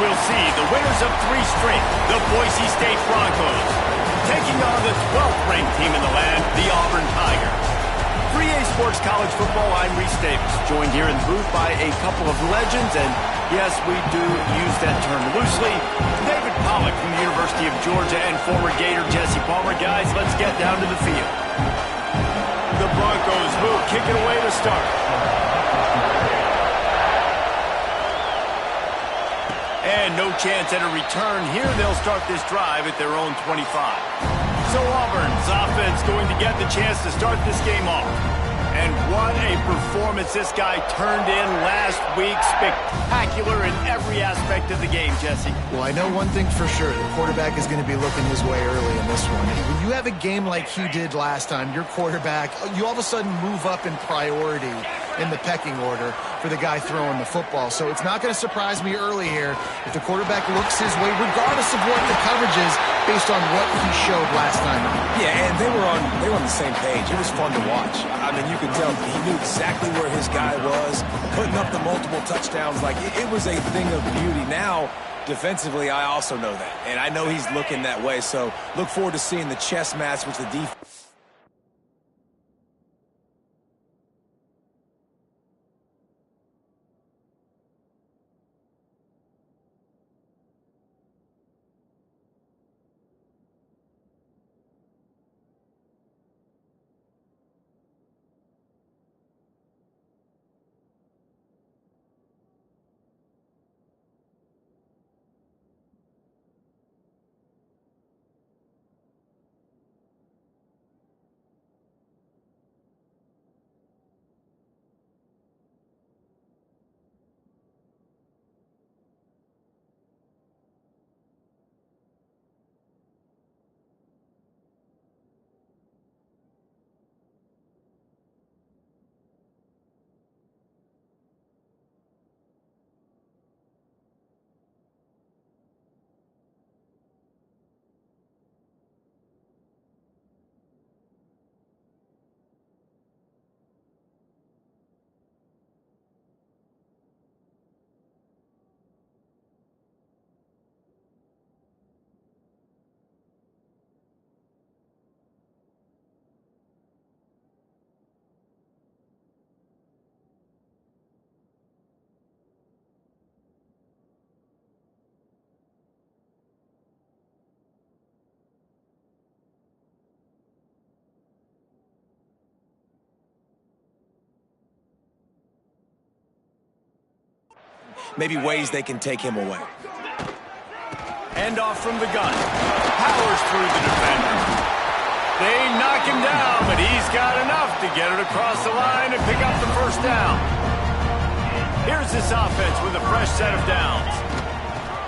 we'll see the winners of 3 straight, the Boise State Broncos, taking on the 12th ranked team in the land, the Auburn Tigers. 3A Sports College Football, I'm Reese Davis, joined here in the booth by a couple of legends, and yes, we do use that term loosely. David Pollack from the University of Georgia and former Gator Jesse Palmer. Guys, let's get down to the field. The Broncos will kick it away to start. And no chance at a return here. They'll start this drive at their own 25. So Auburn's offense going to get the chance to start this game off. And what a performance this guy turned in last week. Spectacular in every aspect of the game, Jesse. Well, I know one thing for sure. The quarterback is going to be looking his way early in this one. When you have a game like he did last time, your quarterback, you all of a sudden move up in priority in the pecking order for the guy throwing the football. So it's not going to surprise me early here if the quarterback looks his way, regardless of what the coverage is, based on what he showed last time. Yeah, and they were on the same page. It was fun to watch. I mean, you could tell he knew exactly where his guy was, putting up the multiple touchdowns. Like, it was a thing of beauty. Now, defensively, I also know that, and I know he's looking that way. So look forward to seeing the chess match with the defense. Maybe ways they can take him away. Hand off from the gun. Powers through the defender. They knock him down, but he's got enough to get it across the line and pick up the first down. Here's this offense with a fresh set of downs.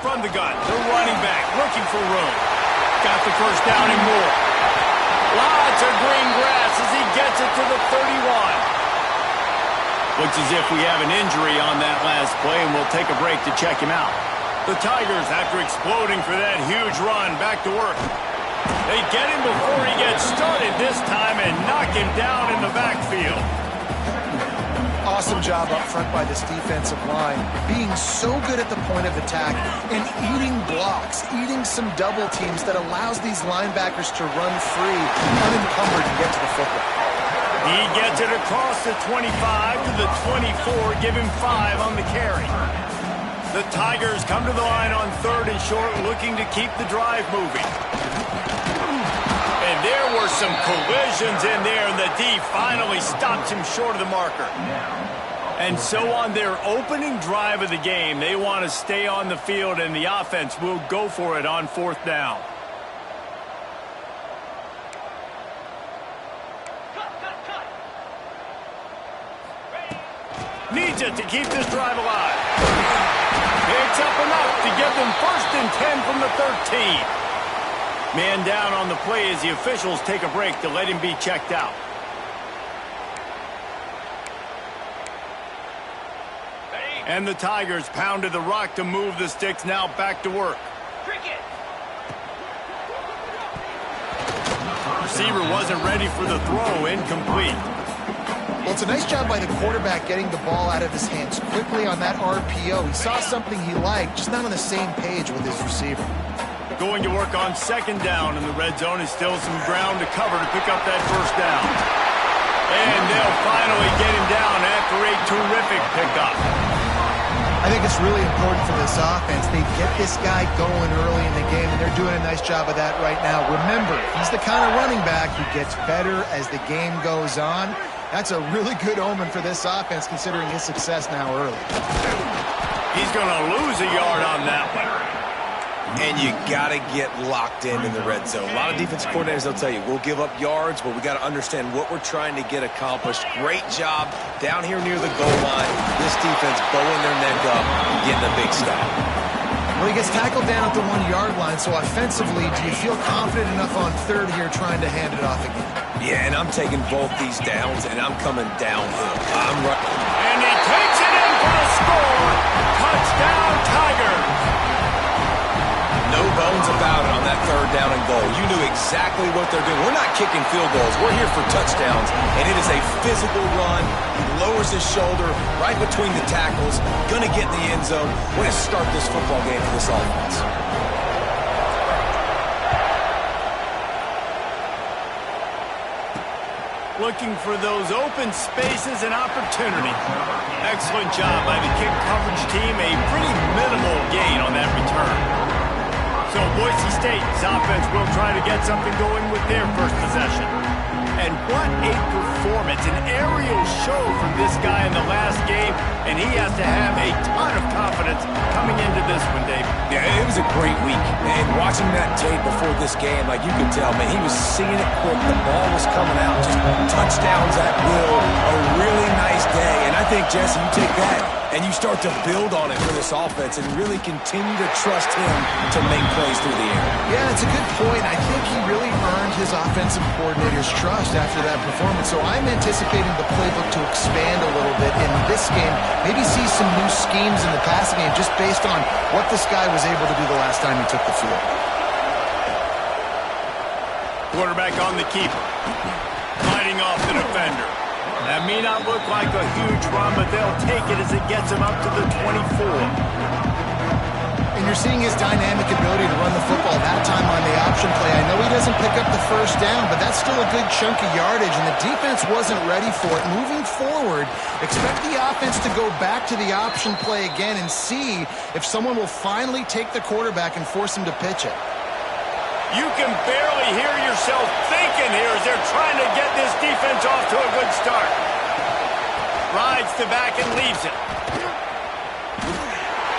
From the gun, the running back looking for room. Got the first down and more. Lots of green grass as he gets it to the 31. Looks as if we have an injury on that last play, and we'll take a break to check him out. The Tigers, after exploding for that huge run, back to work. They get him before he gets started this time and knock him down in the backfield. Awesome job up front by this defensive line, being so good at the point of attack and eating blocks, eating some double teams that allows these linebackers to run free, unencumbered, and get to the football. He gets it across the 25 to the 24, give him 5 on the carry. The Tigers come to the line on 3rd and short, looking to keep the drive moving. And there were some collisions in there, and the D finally stops him short of the marker. And so on their opening drive of the game, they want to stay on the field, and the offense will go for it on 4th down. Needs it to keep this drive alive. Picks up enough to give them 1st and 10 from the 13. Man down on the play as the officials take a break to let him be checked out. And the Tigers pounded the rock to move the sticks, now back to work. Receiver wasn't ready for the throw, incomplete. Well, it's a nice job by the quarterback getting the ball out of his hands quickly on that RPO. He saw something he liked, just not on the same page with his receiver. Going to work on second down in the red zone is still some ground to cover to pick up that first down. And they'll finally get him down after a terrific pickup. I think it's really important for this offense. They get this guy going early in the game, and they're doing a nice job of that right now. Remember, he's the kind of running back who gets better as the game goes on. That's a really good omen for this offense, considering his success now early. He's going to lose a yard on that one. And you got to get locked in the red zone. A lot of defense coordinators, they'll tell you, we'll give up yards, but we got to understand what we're trying to get accomplished. Great job down here near the goal line. This defense bowing their neck up and getting a big stop. Well, he gets tackled down at the 1-yard line, so offensively, do you feel confident enough on third here trying to hand it off again? Yeah, and I'm taking both these downs, and I'm coming downhill. I'm right. And he takes it in for a score. Touchdown, Tigers. No bones about it on that third down and goal. You knew exactly what they're doing. We're not kicking field goals. We're here for touchdowns, and it is a physical run. He lowers his shoulder right between the tackles, going to get in the end zone. Way to start this football game for this offense. Looking for those open spaces and opportunity. Excellent job by the kick coverage team. A pretty minimal gain on that return. So Boise State's offense will try to get something going with their first possession. And what a performance, an aerial show from this guy in the last game, and he has to have a ton of confidence coming into this one, Dave. Yeah, it was a great week. And watching that tape before this game, like you could tell, man, he was seeing it quick. The ball was coming out, just touchdowns at will. A really nice day. And I think, Jesse, you take that and you start to build on it for this offense and really continue to trust him to make plays through the air. Yeah, it's a good point. I think he really earned his offensive coordinator's trust after that performance. So I'm anticipating the playbook to expand a little bit in this game. Maybe see some new schemes in the passing game just based on what this guy was able to do the last time he took the field. Quarterback on the keeper. Fighting off the defender. That may not look like a huge run, but they'll take it as it gets him up to the 24. And you're seeing his dynamic ability to run the football that time on the option play. I know he doesn't pick up the first down, but that's still a good chunk of yardage, and the defense wasn't ready for it. Moving forward, expect the offense to go back to the option play again and see if someone will finally take the quarterback and force him to pitch it. You can barely hear yourself thinking here as they're trying to get this defense off to a good start. Rides the back and leaves it.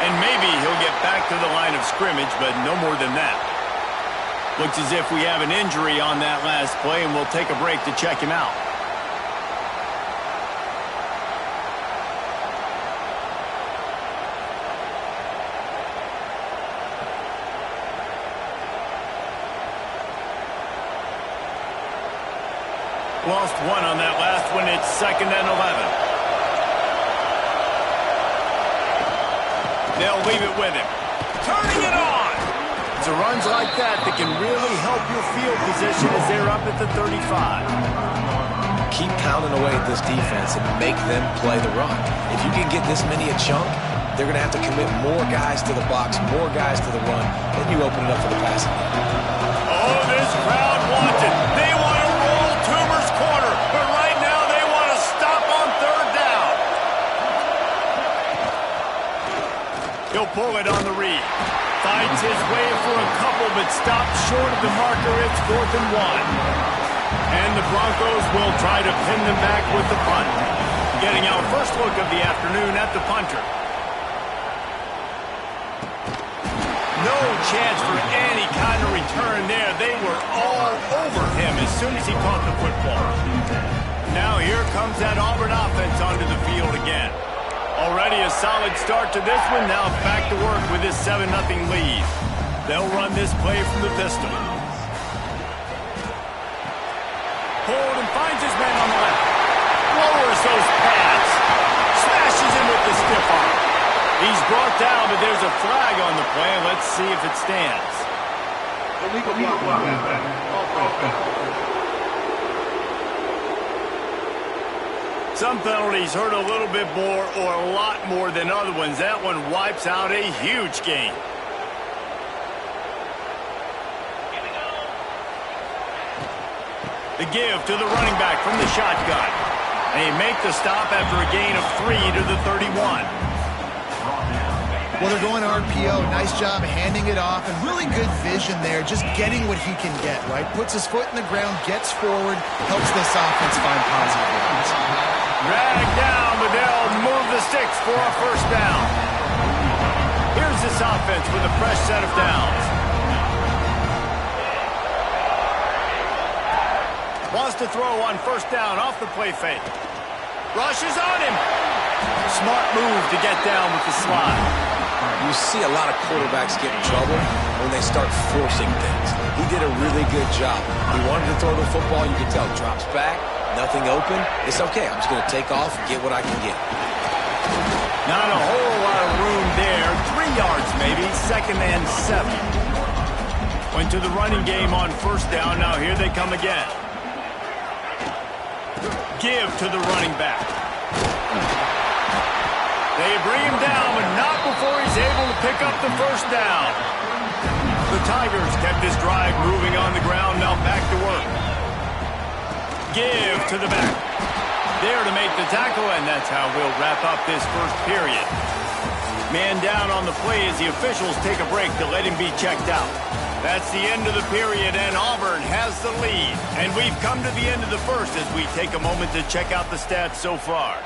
And maybe he'll get back to the line of scrimmage, but no more than that. Looks as if we have an injury on that last play, and we'll take a break to check him out. Lost one on that last one. It's 2nd and 11. They'll leave it with him. Turning it on. It's runs like that that can really help your field position as they're up at the 35. Keep pounding away at this defense and make them play the run. If you can get this many a chunk, they're going to have to commit more guys to the box, more guys to the run. Then you open it up for the passing. Oh, this crowd wants it. They want to roll Toomer's corner, but right now they want to stop on third down. He'll pull it on the read. Finds his way for a couple, but stops short of the marker. It's 4th and 1. And the Broncos will try to pin them back with the punt. Getting our first look of the afternoon at the punter. No chance for any kind of return there. They were all over him as soon as he caught the football. Now here comes that Auburn offense onto the field again. Already a solid start to this one. Now back to work with this 7-0 lead. They'll run this play from the pistol. Hold and finds his man on the left. Lowers those pads. Smashes him with the stiff arm. He's brought down, but there's a flag on the play. Let's see if it stands. Some penalties hurt a little bit more or a lot more than other ones. That one wipes out a huge game. The give to the running back from the shotgun. And he make the stop after a gain of 3 to the 31. Well, they're going RPO. Nice job handing it off, and really good vision there, just getting what he can get, right? Puts his foot in the ground, gets forward, helps this offense find positive runs. Drag down, but they'll move the sticks for a first down. Here's this offense with a fresh set of downs. Wants to throw on first down off the play fake. Rushes on him. Smart move to get down with the slide. You see a lot of quarterbacks get in trouble when they start forcing things. He did a really good job. He wanted to throw the football. You can tell. Drops back. Nothing open. It's okay. I'm just going to take off and get what I can get. Not a whole lot of room there. 3 yards maybe. 2nd and 7. Went to the running game on first down. Now here they come again. Give to the running back. They bring him down, but not before he's able to pick up the first down. The Tigers kept this drive moving on the ground. Now back to work. Give to the back. There to make the tackle, and that's how we'll wrap up this first period. Man down on the play as the officials take a break to let him be checked out. That's the end of the period, and Auburn has the lead. And we've come to the end of the first as we take a moment to check out the stats so far.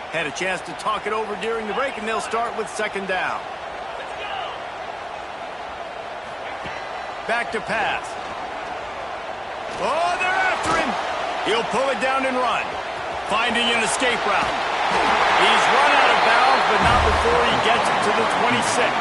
Had a chance to talk it over during the break, and they'll start with 2nd down. Back to pass. Oh, they're after him. He'll pull it down and run. Finding an escape route. He's run out of bounds, but not before he gets it to the 26.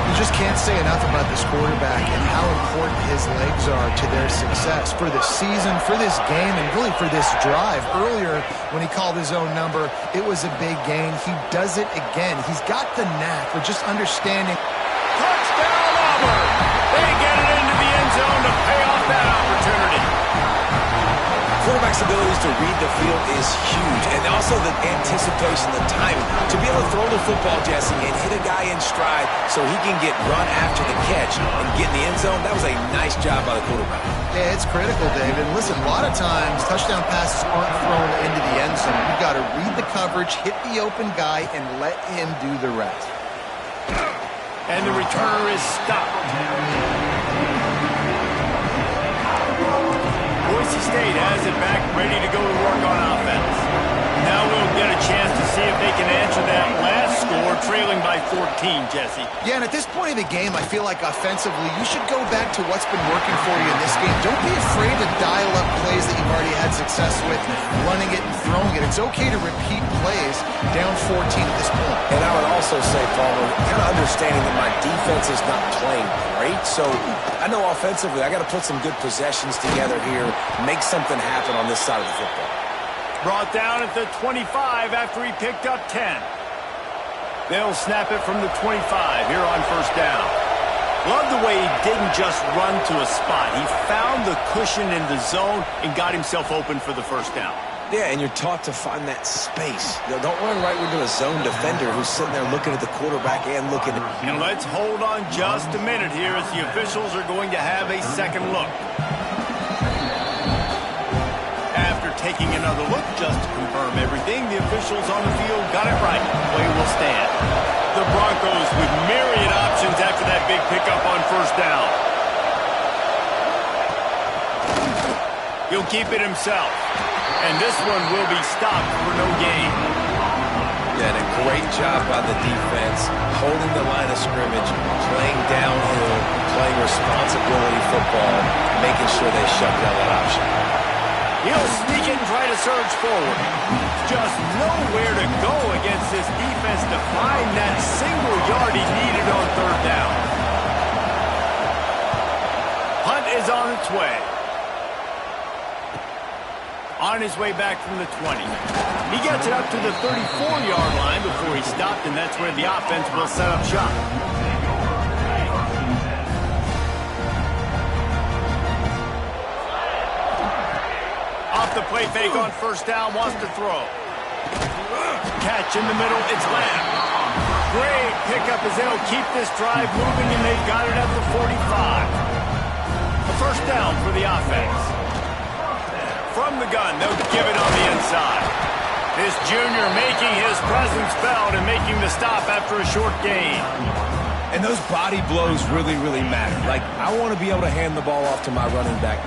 You just can't say enough about this quarterback and how important his legs are to their success for this season, for this game, and really for this drive. Earlier, when he called his own number, it was a big gain. He does it again. He's got the knack for just understanding. Touchdown, Auburn! They get it into the end zone to pay off that opportunity. Quarterback's abilities to read the field is huge, and also the anticipation, the timing. To be able to throw the football, Jesse, and hit a guy in stride so he can get run after the catch and get in the end zone, that was a nice job by the quarterback. Yeah, it's critical, David. Listen, a lot of times touchdown passes aren't thrown into the end zone. You've got to read the coverage, hit the open guy, and let him do the rest. And the returner is stopped. Boise State has it back, ready to go to work on offense. Now we'll get a chance to see if they can answer that last score, trailing by 14, Jesse. Yeah, and at this point of the game, I feel like offensively, you should go back to what's been working for you in this game. Don't be afraid to dial up plays that you've already had success with, running it and throwing it. It's okay to repeat plays down 14 at this point. And I would also say, Palmer, kind of understanding that my defense is not playing great, so I know offensively I got to put some good possessions together here, make something happen on this side of the football. Brought down at the 25 after he picked up 10. They'll snap it from the 25 here on first down. Love the way he didn't just run to a spot. He found the cushion in the zone and got himself open for the first down. Yeah, and you're taught to find that space. Don't run right into a zone defender who's sitting there looking at the quarterback and looking at... And let's hold on just a minute here as the officials are going to have a second look. After taking another look just to confirm everything, the officials on the field got it right. Play will stand. The Broncos with myriad options after that big pickup on first down. He'll keep it himself. And this one will be stopped for no gain. Yeah, and a great job by the defense, holding the line of scrimmage, playing downhill, playing responsibility football, making sure they shut down that option. He'll sneak it and try to surge forward. Just nowhere to go against this defense to find that single yard he needed on third down. Hunt is on its way. On his way back from the 20. He gets it up to the 34-yard line before he stopped, and that's where the offense will set up shop. Off the play fake on first down, wants to throw. Catch in the middle, it's Lamb. Great pickup as they'll keep this drive moving, and they've got it at the 45. A first down for the offense. From the gun, they'll give it on the inside. This junior making his presence felt and making the stop after a short gain. And those body blows really, really matter. Like, I want to be able to hand the ball off to my running back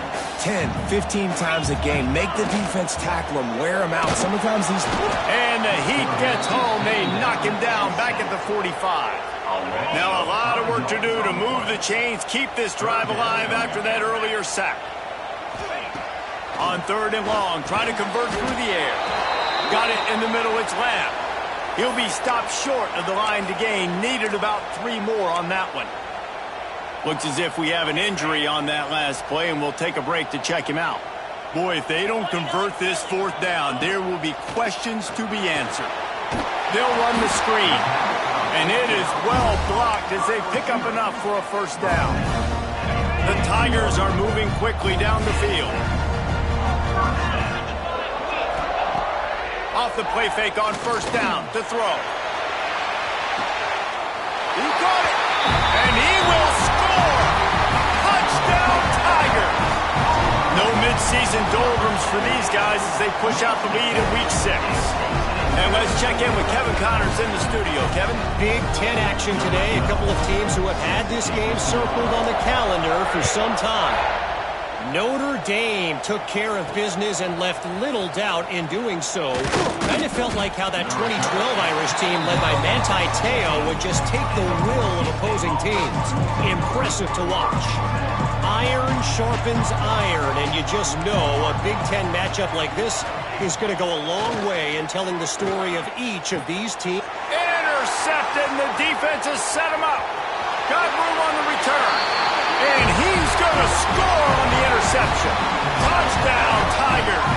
10, 15 times a game. Make the defense tackle him, wear him out. Sometimes he's... And the heat gets home. They knock him down back at the 45. Now a lot of work to do to move the chains, keep this drive alive after that earlier sack. On third and long, trying to convert through the air. Got it in the middle, it's Lamb. He'll be stopped short of the line to gain. Needed about 3 more on that one. Looks as if we have an injury on that last play, and we'll take a break to check him out. Boy, if they don't convert this fourth down, there will be questions to be answered. They'll run the screen, and it is well blocked as they pick up enough for a first down. The Tigers are moving quickly down the field. Off the play fake on first down to throw. He got it, and he will score! Touchdown, Tigers! No midseason doldrums for these guys as they push out the lead in Week 6. And let's check in with Kevin Connors in the studio. Kevin? Big Ten action today. A couple of teams who have had this game circled on the calendar for some time. Notre Dame took care of business and left little doubt in doing so. Kind of felt like how that 2012 Irish team led by Manti Te'o would just take the will of opposing teams. Impressive to watch. Iron sharpens iron, and you just know a Big Ten matchup like this is going to go a long way in telling the story of each of these teams. Intercepted, and the defense has set him up. Got room on the return. And he's going to score on the interception. Touchdown, Tigers.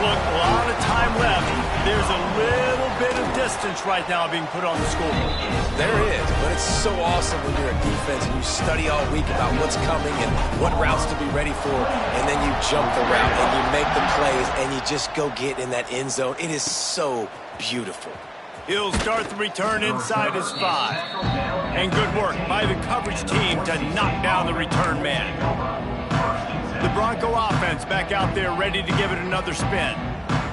Look, a lot of time left. There's a little bit of distance right now being put on the scoreboard. There is, but it's so awesome when you're a defense and you study all week about what's coming and what routes to be ready for, and then you jump the route and you make the plays and you just go get in that end zone. It is so beautiful. He'll start the return inside his 5. And good work by the coverage team to knock down the return man. The Bronco offense back out there ready to give it another spin.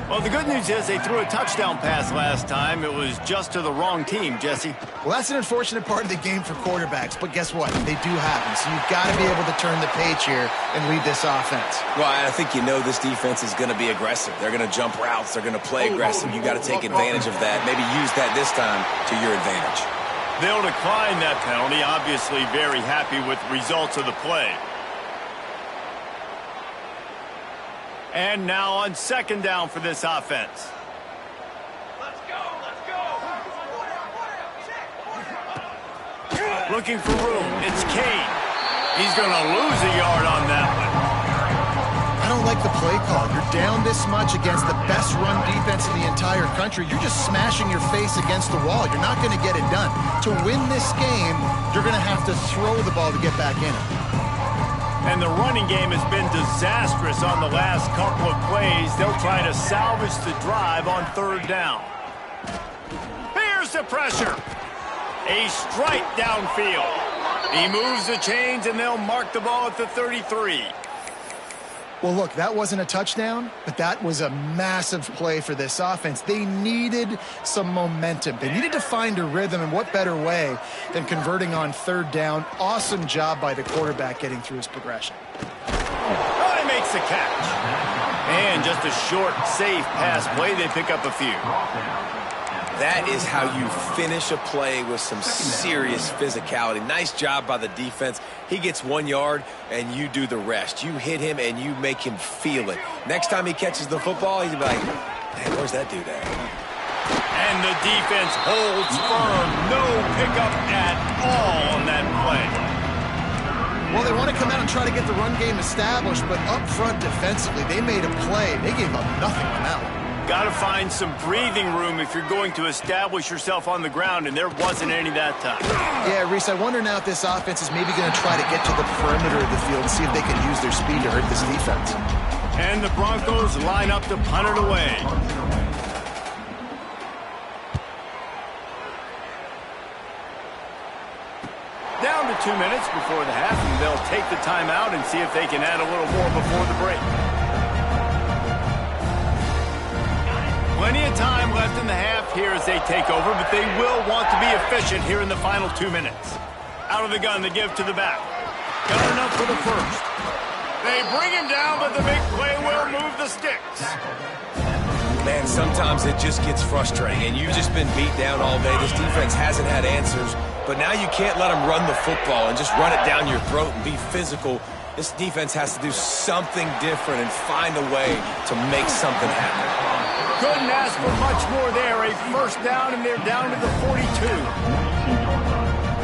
Well, the good news is they threw a touchdown pass last time. It was just to the wrong team, Jesse. Well, that's an unfortunate part of the game for quarterbacks, but guess what? They do happen, so you've got to be able to turn the page here and lead this offense. Well, I think you know this defense is going to be aggressive. They're going to jump routes. They're going to play aggressive. You got to take advantage of that. Maybe use that this time to your advantage. They'll decline that penalty, obviously very happy with the results of the play. And now on second down for this offense. Let's go, let's go. Looking for room, it's Kane. He's going to lose a yard on that one. I don't like the play call. You're down this much against the best run defense in the entire country. You're just smashing your face against the wall. You're not going to get it done. To win this game, you're going to have to throw the ball to get back in it. And the running game has been disastrous on the last couple of plays. They'll try to salvage the drive on third down. Here's the pressure. A strike downfield. He moves the chains, and they'll mark the ball at the 33. Well, look, that wasn't a touchdown, but that was a massive play for this offense. They needed some momentum. They needed to find a rhythm, and what better way than converting on third down. Awesome job by the quarterback getting through his progression. Oh, he makes the catch. And just a short, safe pass play. They pick up a few. That is how you finish a play with some serious physicality. Nice job by the defense. He gets 1 yard, and you do the rest. You hit him, and you make him feel it. Next time he catches the football, he's like, man, where's that dude at? And the defense holds firm. No pickup at all on that play. Well, they want to come out and try to get the run game established, but up front defensively, they made a play. They gave up nothing on that one. Got to find some breathing room if you're going to establish yourself on the ground, and there wasn't any that time. Yeah, Reese, I wonder now if this offense is maybe going to try to get to the perimeter of the field and see if they can use their speed to hurt this defense. And the Broncos line up to punt it away. Down to 2 minutes before the half, and they'll take the timeout and see if they can add a little more before the break. Plenty of time left in the half here as they take over, but they will want to be efficient here in the final 2 minutes. Out of the gun, they give to the back. Got enough for the first. They bring him down, but the big play will move the sticks. Man, sometimes it just gets frustrating, and you've just been beat down all day. This defense hasn't had answers, but now you can't let them run the football and just run it down your throat and be physical. This defense has to do something different and find a way to make something happen. Couldn't ask for much more there. A first down, and they're down to the 42.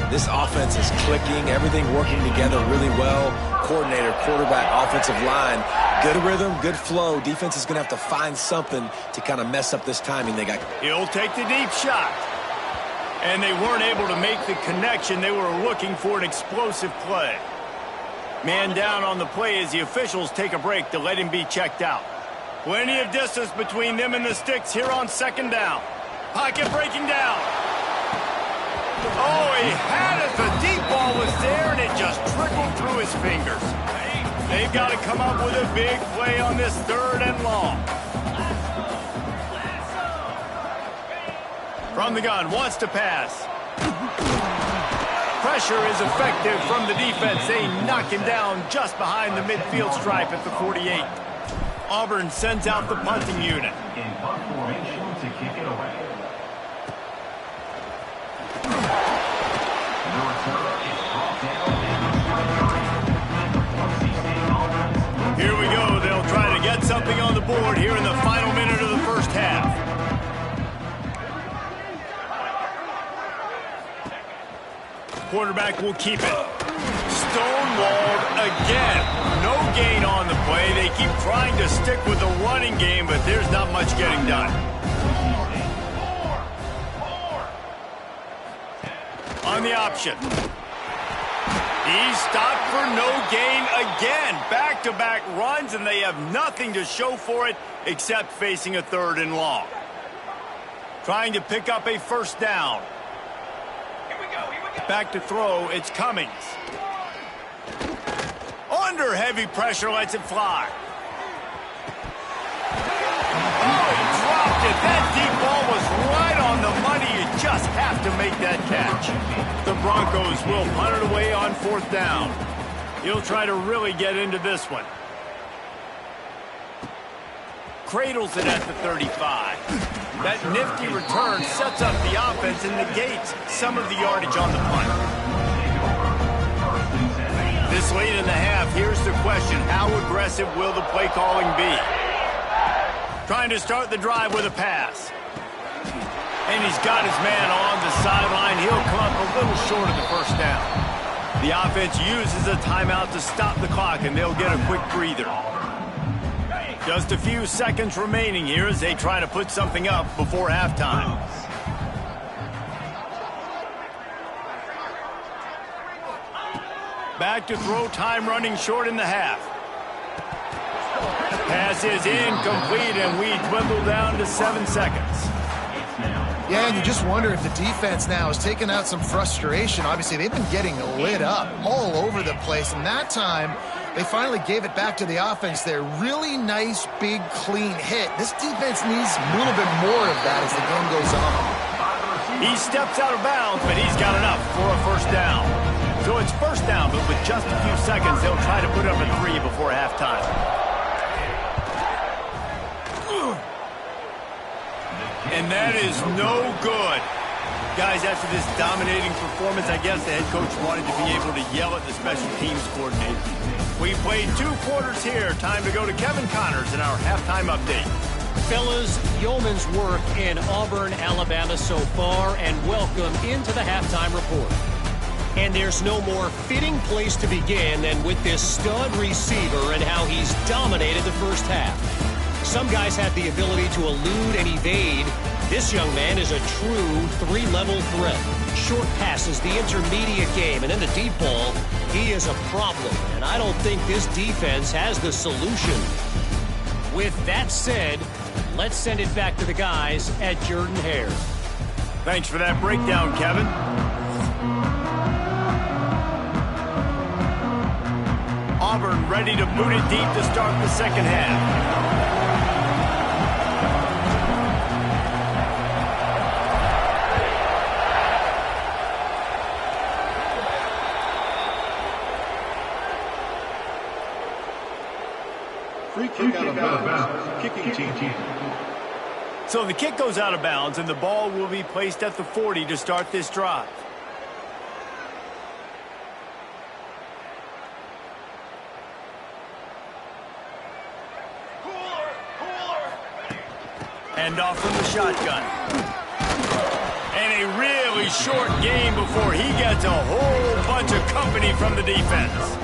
This offense is clicking, everything working together really well. Coordinator, quarterback, offensive line, good rhythm, good flow. Defense is going to have to find something to kind of mess up this timing they got. He'll take the deep shot. And they weren't able to make the connection. They were looking for an explosive play. Man down on the play as the officials take a break to let him be checked out. Plenty of distance between them and the sticks here on second down. Pocket breaking down. Oh, he had it. The deep ball was there, and it just trickled through his fingers. They've got to come up with a big play on this 3rd and long. From the gun, wants to pass. Pressure is effective from the defense. They knock him down just behind the midfield stripe at the 48. Auburn sends out the punting unit. In punt formation to kick it away. The return is brought down and Here we go. They'll try to get something on the board here in the final minute of the first half. Quarterback will keep it. Stonewalled again. No gain on the play. They keep trying to stick with the running game, but there's not much getting done. On the option. He's stopped for no gain again. Back-to-back runs, and they have nothing to show for it except facing a 3rd and long. Trying to pick up a first down. Back to throw, it's Cummings. Under heavy pressure, lets it fly. Oh, he dropped it. That deep ball was right on the money. You just have to make that catch. The Broncos will punt it away on 4th down. He'll try to really get into this one. Cradles it at the 35. That nifty return sets up the offense and negates some of the yardage on the punt. This late in the half, here's the question. How aggressive will the play calling be? Trying to start the drive with a pass. And he's got his man on the sideline. He'll come up a little short of the first down. The offense uses a timeout to stop the clock, and they'll get a quick breather. Just a few seconds remaining here as they try to put something up before halftime. Back to throw, time running short in the half. Pass is incomplete, and we dwindle down to 7 seconds. Yeah, and you just wonder if the defense now has taken out some frustration. Obviously, they've been getting lit up all over the place, and that time they finally gave it back to the offense there. Really nice, big, clean hit. This defense needs a little bit more of that as the game goes on. He steps out of bounds, but he's got enough for a first down. So it's first down, but with just a few seconds, they'll try to put up a 3 before halftime. And that is no good. Guys, after this dominating performance, I guess the head coach wanted to be able to yell at the special teams coordinator. We played 2 quarters here. Time to go to Kevin Connors in our halftime update. Fellas, yeoman's work in Auburn, Alabama so far, and welcome into the halftime report. And there's no more fitting place to begin than with this stud receiver and how he's dominated the first half. Some guys have the ability to elude and evade. This young man is a true 3-level threat. Short passes, the intermediate game, and then the deep ball. He is a problem, and I don't think this defense has the solution. With that said, let's send it back to the guys at Jordan-Hare. Thanks for that breakdown, Kevin. Auburn ready to boot it deep to start the second half. Free kick out of bounds. Kicking team. So the kick goes out of bounds, and the ball will be placed at the 40 to start this drive. Hand off from the shotgun. And a really short game before he gets a whole bunch of company from the defense.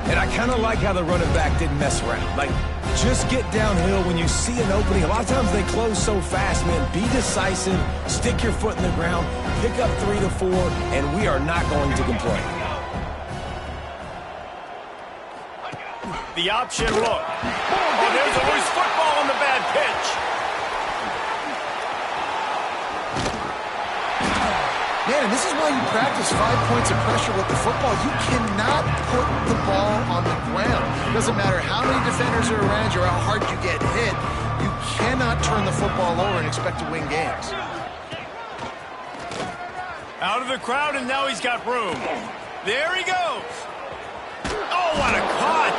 And I kind of like how the running back didn't mess around. Like, just get downhill when you see an opening. A lot of times they close so fast, man. Be decisive, stick your foot in the ground, pick up 3 to 4, and we are not going to complain. The option look. Oh, there's a loose football on the bad pitch. Man, and this is why you practice 5 points of pressure with the football. You cannot put the ball on the ground. It doesn't matter how many defenders are around you or how hard you get hit. You cannot turn the football over and expect to win games. Out of the crowd, and now he's got room. There he goes. Oh, what a cut.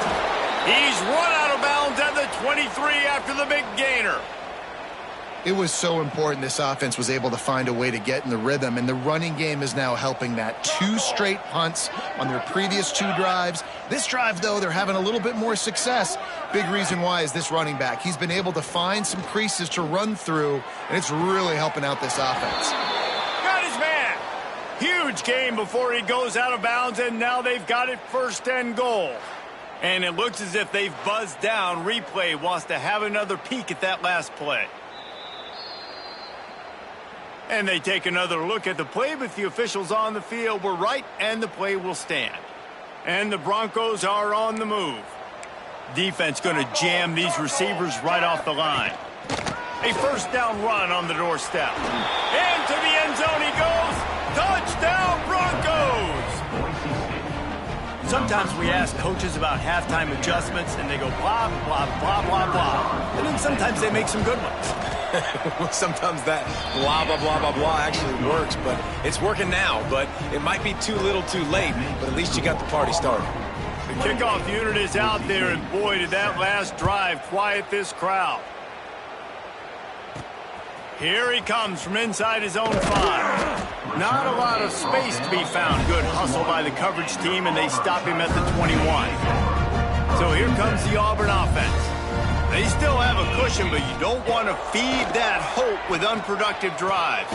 He's run out of bounds at the 23 after the big gainer. It was so important this offense was able to find a way to get in the rhythm, and the running game is now helping that. 2 straight punts on their previous 2 drives. This drive, though, they're having a little bit more success. Big reason why is this running back. He's been able to find some creases to run through, and it's really helping out this offense. Got his man. Huge game before he goes out of bounds, and now they've got it 1st and goal. And it looks as if they've buzzed down. Replay wants to have another peek at that last play. And they take another look at the play, but the officials on the field were right, and the play will stand. And the Broncos are on the move. Defense going to jam these receivers right off the line. A 1st down run on the doorstep. Into the end zone he goes. Touchdown, Broncos! Sometimes we ask coaches about halftime adjustments, and they go blah, blah, blah, blah, blah. And then sometimes they make some good ones. Sometimes that blah, blah, blah, blah, blah actually works, but it's working now. But it might be too little too late, but at least you got the party started. The kickoff unit is out there, and boy, did that last drive quiet this crowd. Here he comes from inside his own 5. Not a lot of space to be found. Good hustle by the coverage team, and they stop him at the 21. So here comes the Auburn offense. They still have a cushion, but you don't want to feed that hope with unproductive drives.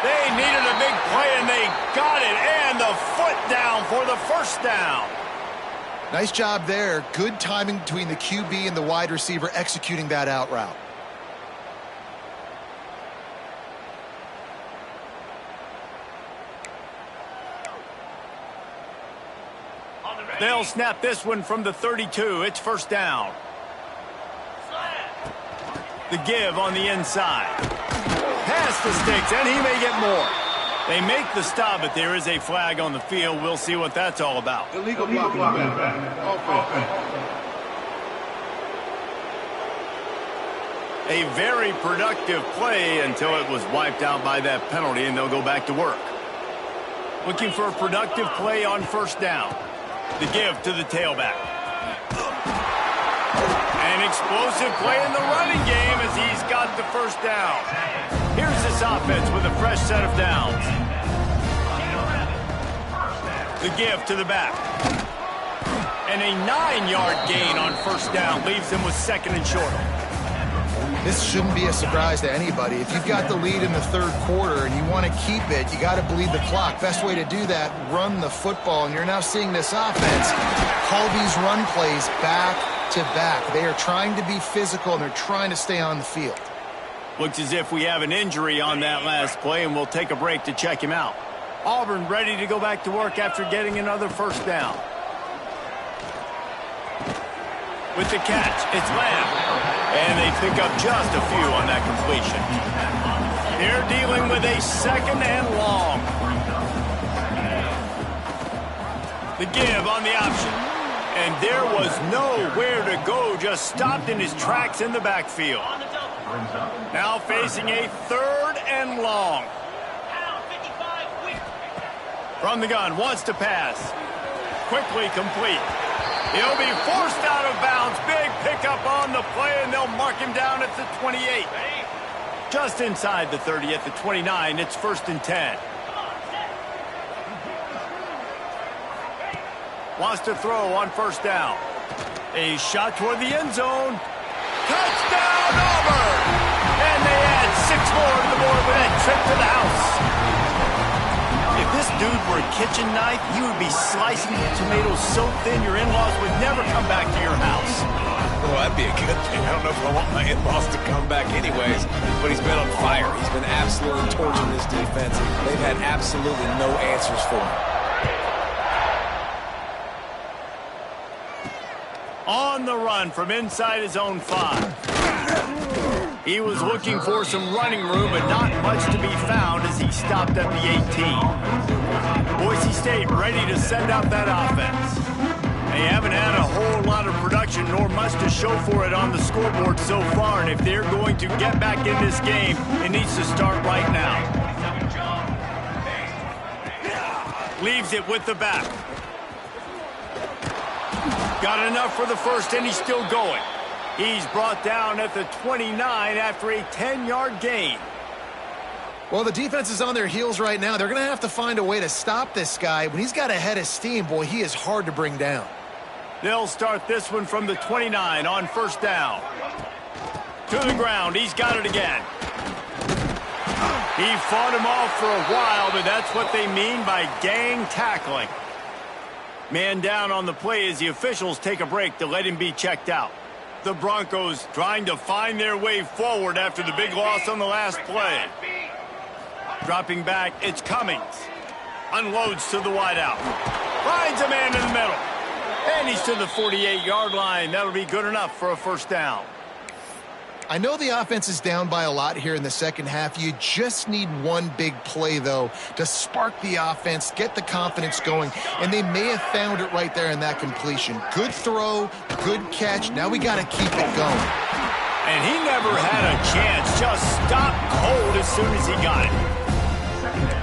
They needed a big play, and they got it, and the foot down for the 1st down. Nice job there. Good timing between the QB and the wide receiver executing that out route. They'll snap this one from the 32. It's 1st down. The give on the inside. Past the sticks, and he may get more. They make the stop, but there is a flag on the field. We'll see what that's all about. Illegal blocking back. A very productive play until it was wiped out by that penalty, and they'll go back to work. Looking for a productive play on 1st down. The give to the tailback. An explosive play in the running game as he's got the 1st down. Here's this offense with a fresh set of downs. The give to the back. And a 9-yard gain on 1st down leaves him with 2nd and short. This shouldn't be a surprise to anybody. If you've got the lead in the 3rd quarter and you want to keep it, you got to bleed the clock. Best way to do that, run the football. And you're now seeing this offense call these run plays back to back. They are trying to be physical, and they're trying to stay on the field. Looks as if we have an injury on that last play, and we'll take a break to check him out. Auburn ready to go back to work after getting another 1st down. With the catch, it's Lamb. And they pick up just a few on that completion. They're dealing with a 2nd and long. The give on the option. And there was nowhere to go, just stopped in his tracks in the backfield. Now facing a 3rd and long. From the gun, wants to pass. Quickly complete. He'll be forced out of bounds. Big pickup on the play, and they'll mark him down at the 28. Just inside the 30 at the 29, it's 1st and 10. Wants to throw on 1st down. A shot toward the end zone. Touchdown, Auburn! And they add 6 more to the board with that trip to the house. If this dude were a kitchen knife, he would be slicing the tomatoes so thin your in-laws would never come back to your house. Well, that'd be a good thing. I don't know if I want my in-laws to come back anyways, but he's been on fire. He's been absolutely torching this defense. They've had absolutely no answers for him. On the run from inside his own 5. He was looking for some running room, but not much to be found as he stopped at the 18. Boise State ready to send out that offense. They haven't had a whole lot of production, nor much to show for it on the scoreboard so far, and if they're going to get back in this game, it needs to start right now. Leaves it with the back. Got enough for the 1st, and he's still going. He's brought down at the 29 after a 10-yard gain. Well, the defense is on their heels right now. They're going to have to find a way to stop this guy. When he's got a head of steam, boy, he is hard to bring down. They'll start this one from the 29 on 1st down. To the ground. He's got it again. He fought him off for a while, but that's what they mean by gang tackling. Man down on the play as the officials take a break to let him be checked out. The Broncos trying to find their way forward after the big loss on the last play. Dropping back, it's Cummings. Unloads to the wideout. Finds a man in the middle. And he's to the 48-yard line. That'll be good enough for a 1st down. I know the offense is down by a lot here in the second half. You just need one big play, though, to spark the offense, get the confidence going, and they may have found it right there in that completion. Good throw, good catch. Now we got to keep it going. And he never had a chance. Just stopped cold as soon as he got it.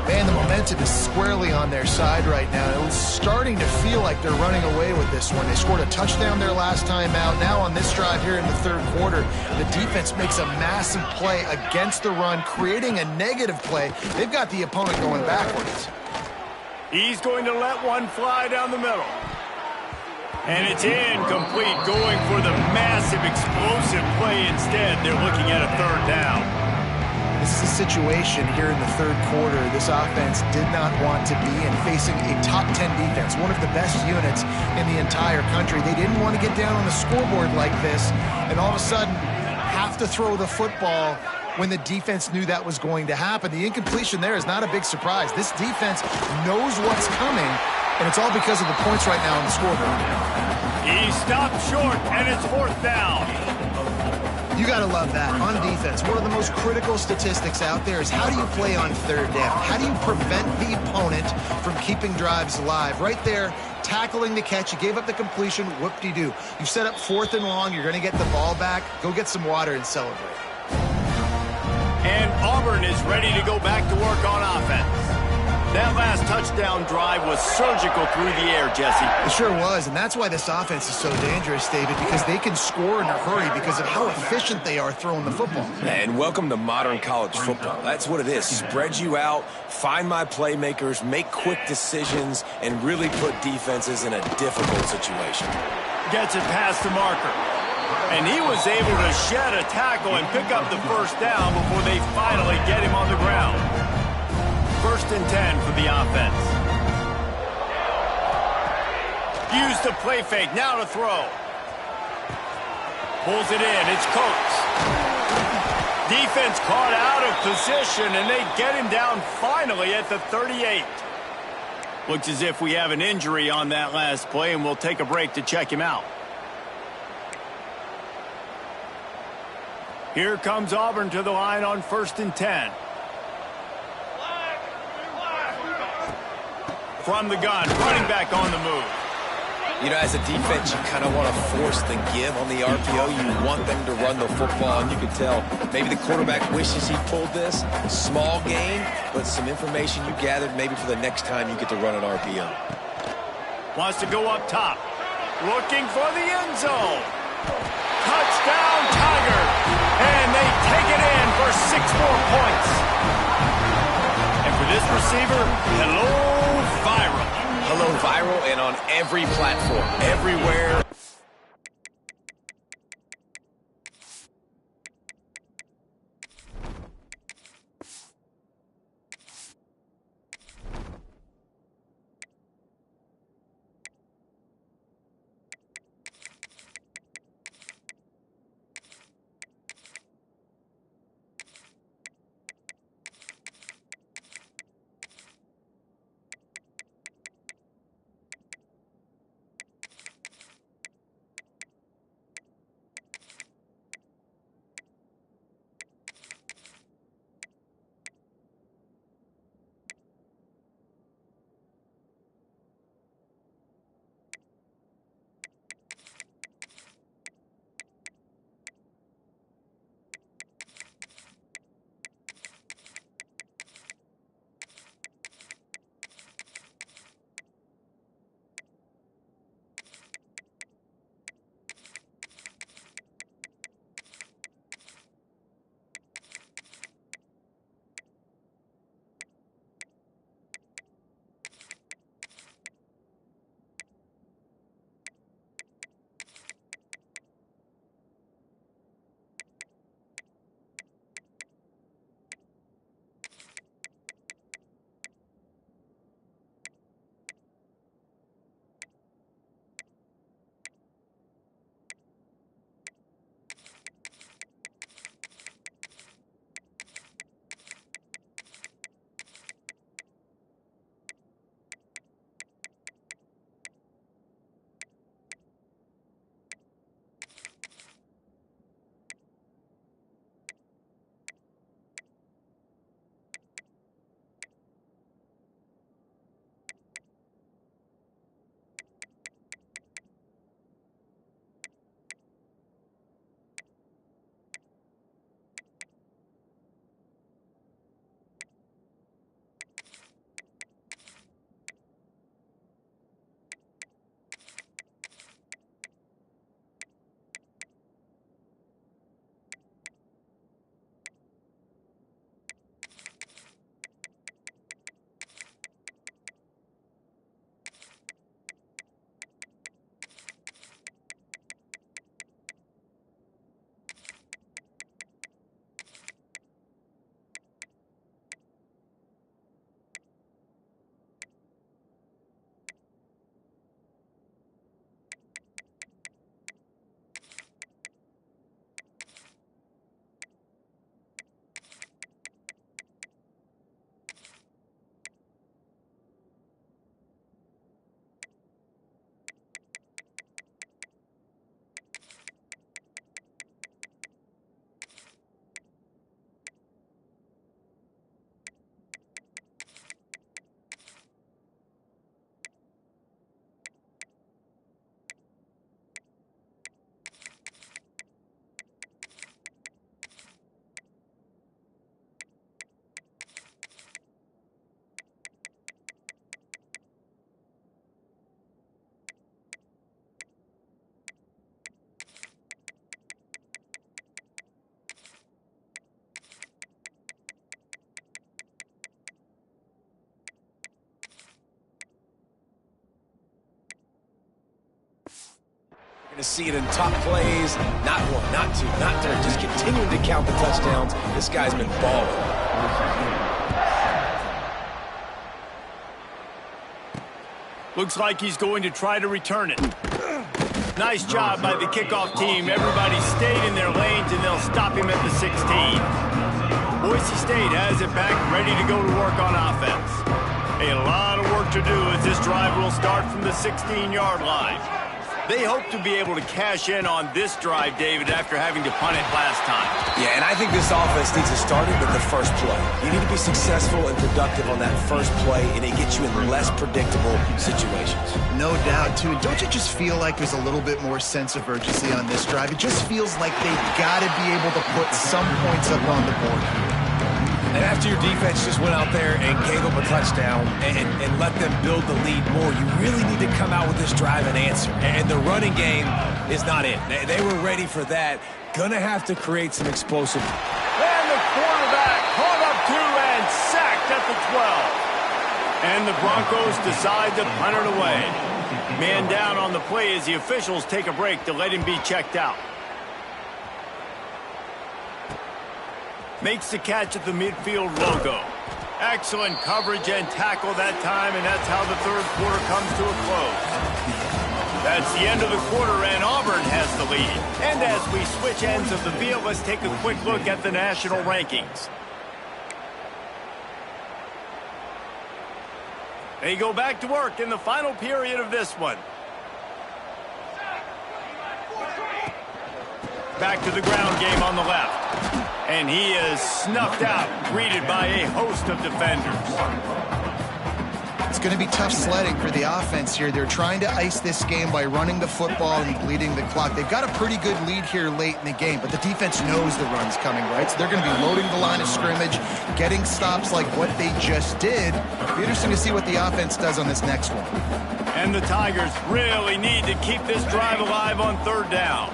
Man, the momentum is squarely on their side right now. It was starting to feel like they're running away with this one. They scored a touchdown their last time out. Now on this drive here in the 3rd quarter, the defense makes a massive play against the run, creating a negative play. They've got the opponent going backwards. He's going to let one fly down the middle. And it's incomplete, going for the massive explosive play instead. They're looking at a 3rd down. This is a situation here in the 3rd quarter this offense did not want to be in, facing a top 10 defense, one of the best units in the entire country. They didn't want to get down on the scoreboard like this and all of a sudden have to throw the football when the defense knew that was going to happen. The incompletion there is not a big surprise. This defense knows what's coming, and it's all because of the points right now on the scoreboard. He stopped short, and it's 4th down. You got to love that. On defense, one of the most critical statistics out there is how do you play on 3rd down? How do you prevent the opponent from keeping drives alive? Right there, tackling the catch. You gave up the completion. Whoop-de-doo. You set up 4th and long. You're going to get the ball back. Go get some water and celebrate. And Auburn is ready to go back to work on offense. That last touchdown drive was surgical through the air, Jesse. It sure was, and that's why this offense is so dangerous, David, because they can score in a hurry because of how efficient they are throwing the football. And welcome to modern college football. That's what it is. Spread you out, find my playmakers, make quick decisions, and really put defenses in a difficult situation. Gets it past the marker. And he was able to shed a tackle and pick up the 1st down before they finally get him on the ground. 1st and 10 for the offense. Use the play fake. Now to throw. Pulls it in. It's Coates. Defense caught out of position, and they get him down finally at the 38. Looks as if we have an injury on that last play, and we'll take a break to check him out. Here comes Auburn to the line on 1st and 10. From the gun, running back on the move. You know, as a defense, you kind of want to force the give on the RPO. You want them to run the football, and you can tell maybe the quarterback wishes he pulled this. Small gain, but some information you gathered maybe for the next time you get to run an RPO. Wants to go up top. Looking for the end zone. Touchdown, Tiger. And they take it in for 6 more points. And for this receiver, hello, viral. Hello, viral, and on every platform, everywhere. To see it in top plays, not one, not two, not three, just continuing to count the touchdowns. This guy's been balling. Looks like he's going to try to return it. Nice job by the kickoff team. Everybody stayed in their lanes, and they'll stop him at the 16. Boise State has it back, ready to go to work on offense. A lot of work to do as this drive will start from the 16-yard line. They hope to be able to cash in on this drive, David, after having to punt it last time. Yeah, and I think this offense needs to start it with the first play. You need to be successful and productive on that first play, and it gets you in less predictable situations. No doubt, too. Don't you just feel like there's a little bit more sense of urgency on this drive? It just feels like they've got to be able to put some points up on the board here. And after your defense just went out there and gave them a touchdown and let them build the lead more, you really need to come out with this drive and answer. And the running game is not it. They were ready for that. Gonna have to create some explosive. And the quarterback caught up to and sacked at the 12. And the Broncos decide to punt it away. Man down on the play as the officials take a break to let him be checked out. Makes the catch at the midfield logo. Excellent coverage and tackle that time, and that's how the third quarter comes to a close. That's the end of the quarter, and Auburn has the lead. And as we switch ends of the field, let's take a quick look at the national rankings. They go back to work in the final period of this one. Back to the ground game on the left. And he is snuffed out, greeted by a host of defenders. It's going to be tough sledding for the offense here. They're trying to ice this game by running the football and bleeding the clock. They've got a pretty good lead here late in the game, but the defense knows the run's coming, right? So they're going to be loading the line of scrimmage, getting stops like what they just did. It'll be interesting to see what the offense does on this next one. And the Tigers really need to keep this drive alive on third down.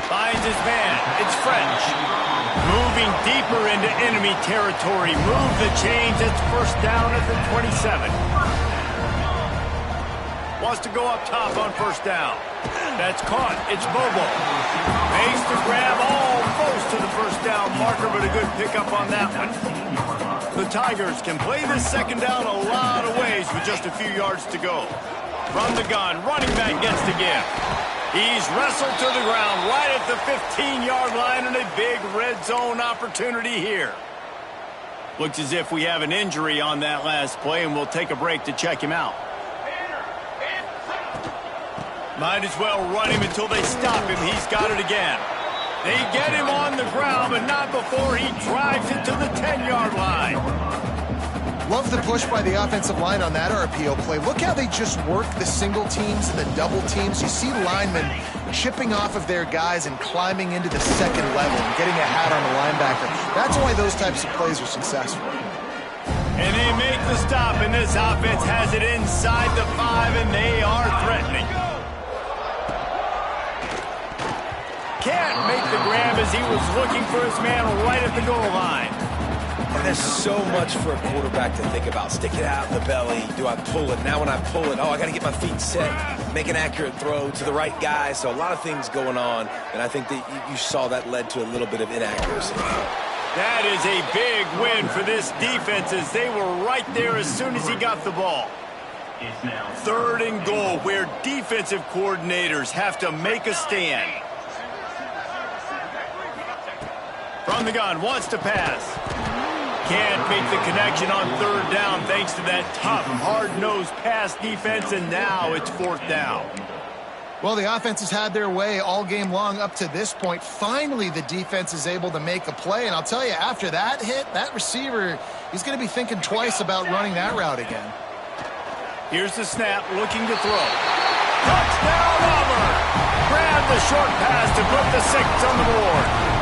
Finds his man. It's French. Moving deeper into enemy territory. Move the chains. It's first down at the 27. Wants to go up top on first down. That's caught. It's Bobo. Makes the grab almost to the first down marker, but a good pickup on that one. The Tigers can play this second down a lot of ways with just a few yards to go. From the gun, running back gets the give. He's wrestled to the ground right at the 15-yard line, and a big red zone opportunity here. Looks as if we have an injury on that last play, and we'll take a break to check him out. Might as well run him until they stop him. He's got it again. They get him on the ground, but not before he drives it to the 10-yard line. Love the push by the offensive line on that RPO play. Look how they just work the single teams and the double teams. You see linemen chipping off of their guys and climbing into the second level and getting a hat on the linebacker. That's why those types of plays are successful. And they make the stop, and this offense has it inside the 5, and they are threatening. Can't make the grab as he was looking for his man right at the goal line. And there's so much for a quarterback to think about. Stick it out in the belly. Do I pull it? Now when I pull it, I got to get my feet set, make an accurate throw to the right guy. So a lot of things going on, and I think that you saw that led to a little bit of inaccuracy. That is a big win for this defense as they were right there as soon as he got the ball. Third and goal, where defensive coordinators have to make a stand. From the gun, wants to pass. Can't make the connection on third down thanks to that tough, hard-nosed pass defense, and now it's fourth down. Well, the offense has had their way all game long up to this point. Finally, the defense is able to make a play, and I'll tell you, after that hit, that receiver, he's going to be thinking twice about running that route again. Here's the snap, looking to throw. Touchdown, Auburn! Grab the short pass to put the 6 on the board.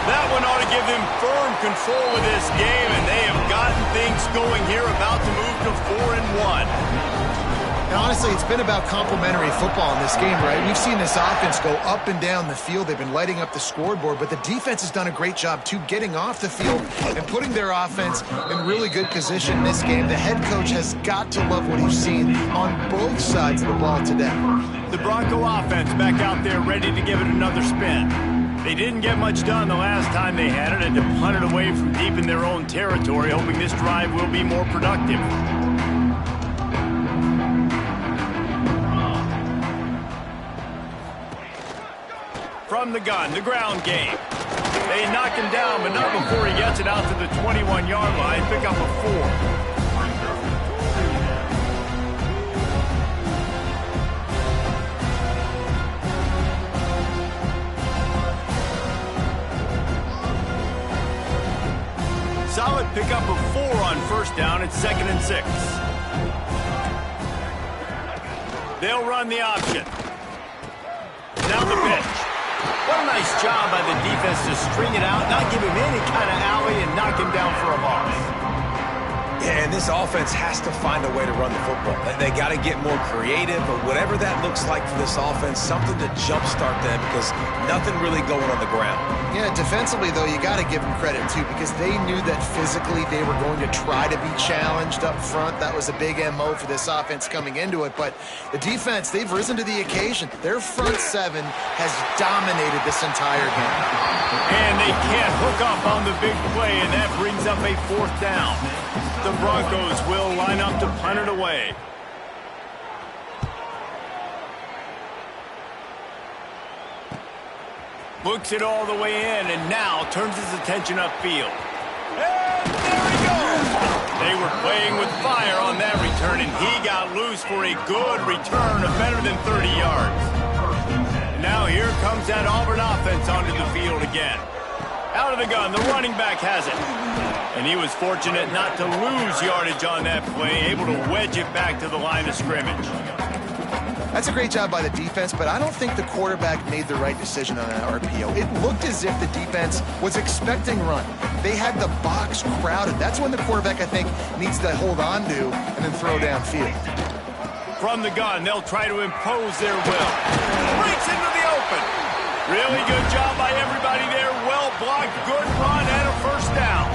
That one ought to give them firm control of this game, and they have gotten things going here, about to move to 4-1. And honestly, it's been about complementary football in this game, right? We've seen this offense go up and down the field. They've been lighting up the scoreboard, but the defense has done a great job, too, getting off the field and putting their offense in really good position in this game. The head coach has got to love what he's seen on both sides of the ball today. The Bronco offense back out there ready to give it another spin. They didn't get much done the last time they had it, and to punt it away from deep in their own territory, hoping this drive will be more productive. From the gun, the ground game. They knock him down, but not before he gets it out to the 21-yard line, pick up a 4. solid pickup of 4 on first down at 2nd and 6. They'll run the option. Now the pitch. What a nice job by the defense to string it out, not give him any kind of alley, and knock him down for a loss. Yeah, and this offense has to find a way to run the football. They got to get more creative, or whatever that looks like for this offense, something to jumpstart them, because nothing really going on the ground. Yeah, defensively, though, you got to give them credit, too, because they knew that physically they were going to try to be challenged up front. That was a big MO for this offense coming into it. But the defense, they've risen to the occasion. Their front seven has dominated this entire game. And they can't hook up on the big play, and that brings up a 4th down. The Broncos will line up to punt it away. Looks it all the way in, and now turns his attention upfield. And there he goes! They were playing with fire on that return, and he got loose for a good return of better than 30 yards. And now here comes that Auburn offense onto the field again. Out of the gun, the running back has it. And he was fortunate not to lose yardage on that play, able to wedge it back to the line of scrimmage. That's a great job by the defense, but I don't think the quarterback made the right decision on that RPO. It looked as if the defense was expecting run. They had the box crowded. That's when the quarterback, I think, needs to hold on to and then throw downfield. From the gun, they'll try to impose their will. Breaks into the open. Really good job by everybody there. Well blocked, good run, and a 1st down.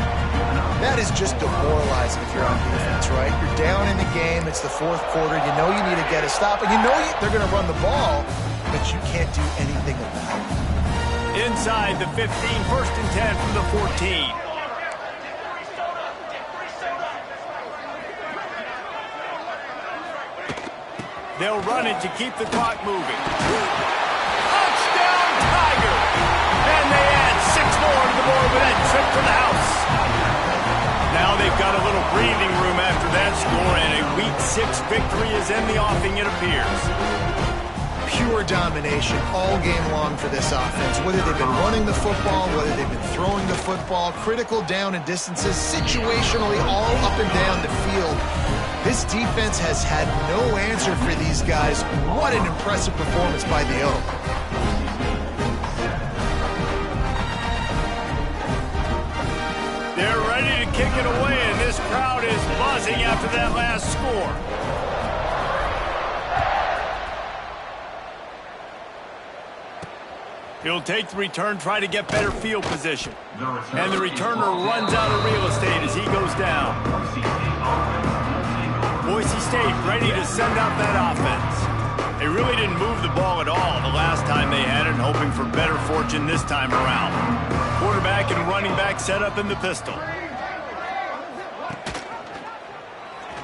That is just demoralizing if you're on defense, right? You're down in the game. It's the 4th quarter. You know you need to get a stop, and you know they're going to run the ball, but you can't do anything about it. Inside the 15, 1st and 10 from the 14. They'll run it to keep the clock moving. Touchdown, Tiger! And they add 6 more to the board with that trip to the house. Now they've got a little breathing room after that score, and a Week 6 victory is in the offing, it appears. Pure domination all game long for this offense. Whether they've been running the football, whether they've been throwing the football, critical down and distances, situationally all up and down the field. This defense has had no answer for these guys. What an impressive performance by the Oak. They're ready to kick it away, and this crowd is buzzing after that last score. He'll take the return, try to get better field position. And the returner runs out of real estate as he goes down. Boise State ready to send out that offense. They really didn't move the ball at all the last time they had it, and hoping for better fortune this time around. Quarterback and running back set up in the pistol.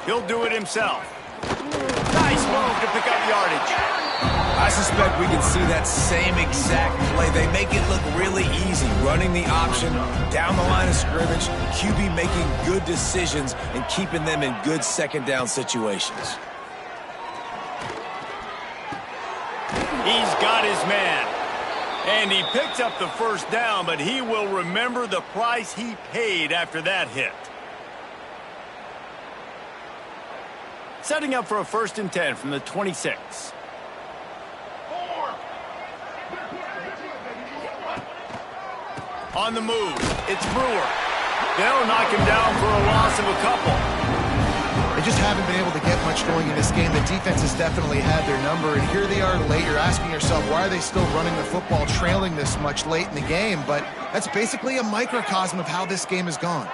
He'll do it himself. Nice move to pick up yardage. I suspect we can see that same exact play. They make it look really easy, running the option down the line of scrimmage, QB making good decisions and keeping them in good 2nd down situations. He's got his man. And he picks up the 1st down, but he will remember the price he paid after that hit. Setting up for a 1st and 10 from the 26. On the move, it's Brewer. They'll knock him down for a loss of a couple. They just haven't been able to get much going in this game. The defense has definitely had their number, and here they are late. You're asking yourself, why are they still running the football, trailing this much late in the game? But that's basically a microcosm of how this game has gone.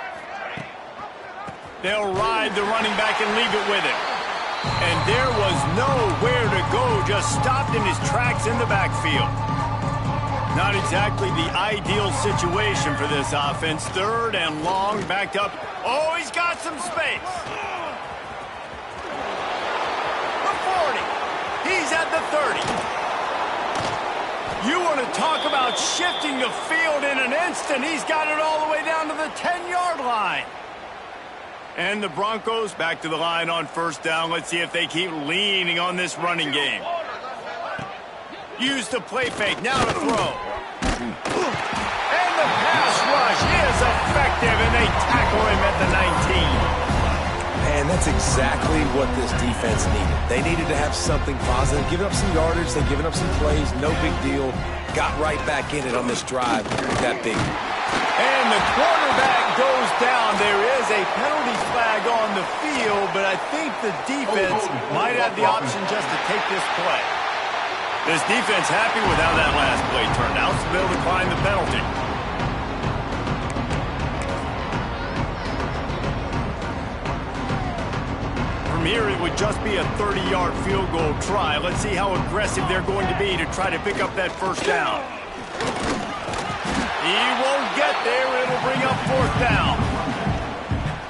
They'll ride the running back and leave it with him. And there was nowhere to go, just stopped in his tracks in the backfield. Not exactly the ideal situation for this offense. 3rd and long, backed up. Oh, he's got some space. The 40. He's at the 30. You want to talk about shifting the field in an instant. He's got it all the way down to the 10-yard line. And the Broncos back to the line on 1st down. Let's see if they keep leaning on this running game. Use the play fake, now to throw. And the pass rush is effective, and they tackle That's exactly what this defense needed. They needed to have something positive. Giving up some yardage, they've given up some plays, no big deal. Got right back in it on this drive with that big. And the quarterback goes down. There is a penalty flag on the field, but I think the defense might have the option just to take this play. This defense happy with how that last play turned out, so they'll decline the penalty. From here, it would just be a 30-yard field goal try. Let's see how aggressive they're going to be to try to pick up that first down. He won't get there. It'll bring up fourth down.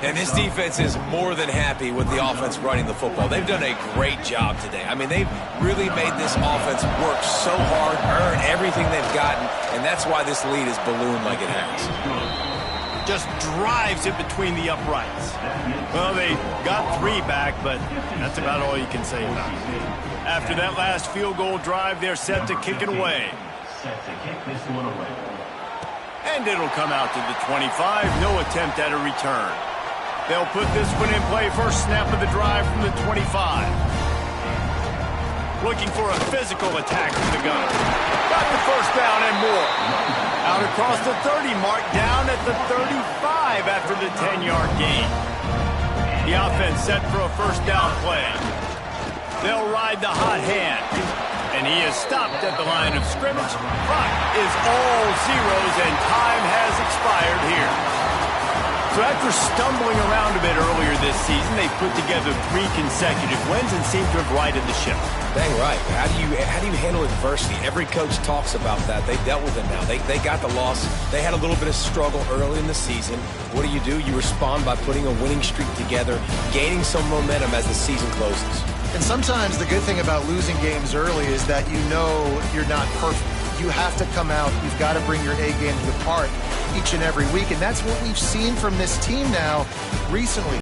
And this defense is more than happy with the offense running the football. They've done a great job today. I mean, they've really made this offense work so hard, earn everything they've gotten, and that's why this lead is ballooned like it has. Just drives it between the uprights. Well, they got 3 back, but that's about all you can say about it. After that last field goal drive, they're set to kick it away. Set to kick this one away. And it'll come out to the 25. No attempt at a return. They'll put this one in play. First snap of the drive from the 25. Looking for a physical attack from the gun. Got the first down and more. Out across the 30 mark, down at the 35 after the 10-yard gain. The offense set for a first down play. They'll ride the hot hand. And he is stopped at the line of scrimmage. Clock is all zeros, and time has expired here. So after stumbling around a bit earlier this season, they've put together 3 consecutive wins and seem to have righted the ship. Dang right. How do you handle adversity? Every coach talks about that. They dealt with it now. They got the loss. They had a little bit of struggle early in the season. What do? You respond by putting a winning streak together, gaining some momentum as the season closes. And sometimes the good thing about losing games early is that you know you're not perfect. You have to come out. You've got to bring your A game to the park each and every week. And that's what we've seen from this team now recently.